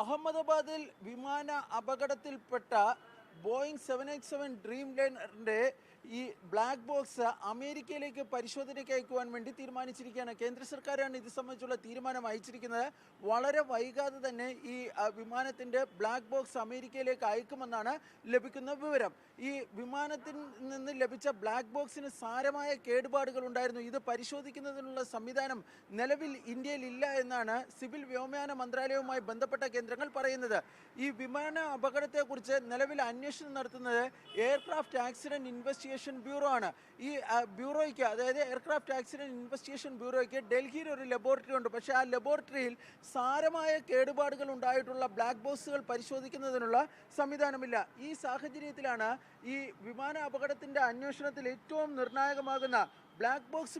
അഹമ്മദാബാദിൽ വിമാന അപകടത്തിൽപ്പെട്ട ബോയിങ് 787 ഡ്രീം ലൈനറിൻ്റെ ഈ ബ്ലാക്ക് ബോക്സ് അമേരിക്കയിലേക്ക് പരിശോധനയ്ക്ക് അയക്കുവാൻ വേണ്ടി തീരുമാനിച്ചിരിക്കുകയാണ്. കേന്ദ്ര സർക്കാരാണ് ഇത് സംബന്ധിച്ചുള്ള തീരുമാനം അയച്ചിരിക്കുന്നത്. വളരെ വൈകാതെ തന്നെ ഈ വിമാനത്തിൻ്റെ ബ്ലാക്ക് ബോക്സ് അമേരിക്കയിലേക്ക് അയക്കുമെന്നാണ് ലഭിക്കുന്ന വിവരം. ഈ വിമാനത്തിൽ നിന്ന് ലഭിച്ച ബ്ലാക്ക് ബോക്സിന് സാരമായ കേടുപാടുകൾ ഉണ്ടായിരുന്നു. ഇത് പരിശോധിക്കുന്നതിനുള്ള സംവിധാനം നിലവിൽ ഇന്ത്യയിൽ ഇല്ല എന്നാണ് സിവിൽ വ്യോമയാന മന്ത്രാലയവുമായി ബന്ധപ്പെട്ട കേന്ദ്രങ്ങൾ പറയുന്നത്. ഈ വിമാന അപകടത്തെക്കുറിച്ച് നിലവിൽ അന്വേഷണം നടത്തുന്നത് എയർക്രാഫ്റ്റ് ആക്സിഡന്റ് ഇൻവെസ്റ്റിഗേഷൻ ബ്യൂറോ ആണ്. ഈ ബ്യൂറോയ്ക്ക്, അതായത് എയർക്രാഫ്റ്റ് ആക്സിഡന്റ് ഇൻവെസ്റ്റിഗേഷൻ ബ്യൂറോയ്ക്ക് ഡൽഹിയിൽ ഒരു ലബോറട്ടറി ഉണ്ട്. പക്ഷേ ആ ലബോറട്ടറിയിൽ സാരമായ കേടുപാടുകൾ ഉണ്ടായിട്ടുള്ള ബ്ലാക്ക് ബോക്സുകൾ പരിശോധിക്കുന്നതിനുള്ള സംവിധാനമില്ല. ഈ സാഹചര്യത്തിലാണ് ഈ വിമാന അപകടത്തിൻ്റെ അന്വേഷണത്തിൽ ഏറ്റവും നിർണായകമാകുന്ന ബ്ലാക്ക് ബോക്സ്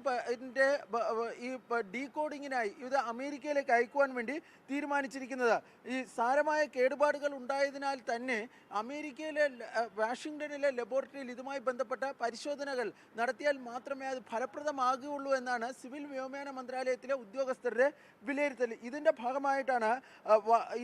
ഈ ഡീകോഡിങ്ങിനായി ഇത് അമേരിക്കയിലേക്ക് അയക്കുവാൻ വേണ്ടി തീരുമാനിച്ചിരിക്കുന്നത്. ഈ സാരമായ കേടുപാടുകൾ ഉണ്ടായതിനാൽ തന്നെ അമേരിക്കയിലെ വാഷിങ്ടണിലെ ലബോറട്ടറിയിൽ ഇതുമായി ബന്ധപ്പെട്ട പരിശോധനകൾ നടത്തിയാൽ മാത്രമേ അത് ഫലപ്രദമാകുകയുള്ളൂ എന്നാണ് സിവിൽ വ്യോമയാന മന്ത്രാലയത്തിലെ ഉദ്യോഗസ്ഥരുടെ വിലയിരുത്തൽ. ഇതിൻ്റെ ഭാഗമായിട്ടാണ്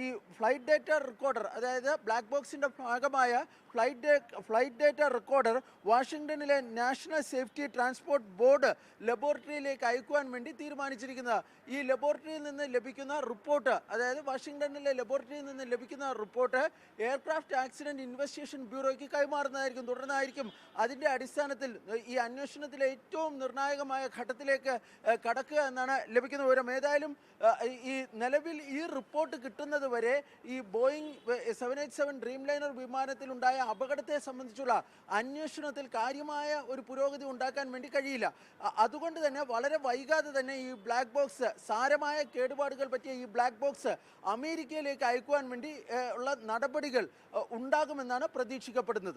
ഈ ഫ്ലൈറ്റ് ഡേറ്റ റെക്കോർഡർ, അതായത് ബ്ലാക്ക് ബോക്സിൻ്റെ ഭാഗമായ ഫ്ലൈറ്റ് ഡേറ്റ റെക്കോർഡർ വാഷിങ്ടണിലെ നാഷണൽ സേഫ്റ്റി ട്രാൻസ്പോർട്ട് ബോർഡ് ലബോറട്ടറിയിലേക്ക് അയക്കുവാൻ വേണ്ടി തീരുമാനിച്ചിരിക്കുന്നത്. ഈ ലബോറട്ടറിയിൽ നിന്ന് ലഭിക്കുന്ന റിപ്പോർട്ട്, അതായത് വാഷിങ്ടണിലെ ലബോറട്ടറിയിൽ നിന്ന് ലഭിക്കുന്ന റിപ്പോർട്ട് എയർക്രാഫ്റ്റ് ആക്സിഡന്റ് ഇൻവെസ്റ്റിഗേഷൻ ബ്യൂറോയ്ക്ക് കൈമാറുന്നതായിരിക്കും. തുടർന്നായിരിക്കും അതിൻ്റെ അടിസ്ഥാനത്തിൽ ഈ അന്വേഷണത്തിലെ ഏറ്റവും നിർണായകമായ ഘട്ടത്തിലേക്ക് കടക്കുക എന്നാണ് ലഭിക്കുന്ന വിവരം. ഏതായാലും ഈ നിലവിൽ ഈ റിപ്പോർട്ട് കിട്ടുന്നത് വരെ ഈ ബോയിങ് 787 ഡ്രീം ലൈനർ വിമാനത്തിലുണ്ടായ അപകടത്തെ സംബന്ധിച്ചുള്ള അന്വേഷണത്തിൽ കാര്യമായ ഒരു പുരോഗതി ഉണ്ടാക്കാൻ വേണ്ടി കഴിയില്ല. അതുകൊണ്ട് തന്നെ വളരെ വൈകാതെ തന്നെ ഈ ബ്ലാക്ക് ബോക്സ്, സാരമായ കേടുപാടുകൾ പറ്റിയ ഈ ബ്ലാക്ക് ബോക്സ് അമേരിക്കയിലേക്ക് അയക്കുവാൻ വേണ്ടി ഉള്ള നടപടികൾ ഉണ്ടാകുമെന്നാണ് പ്രതീക്ഷിക്കപ്പെടുന്നത്.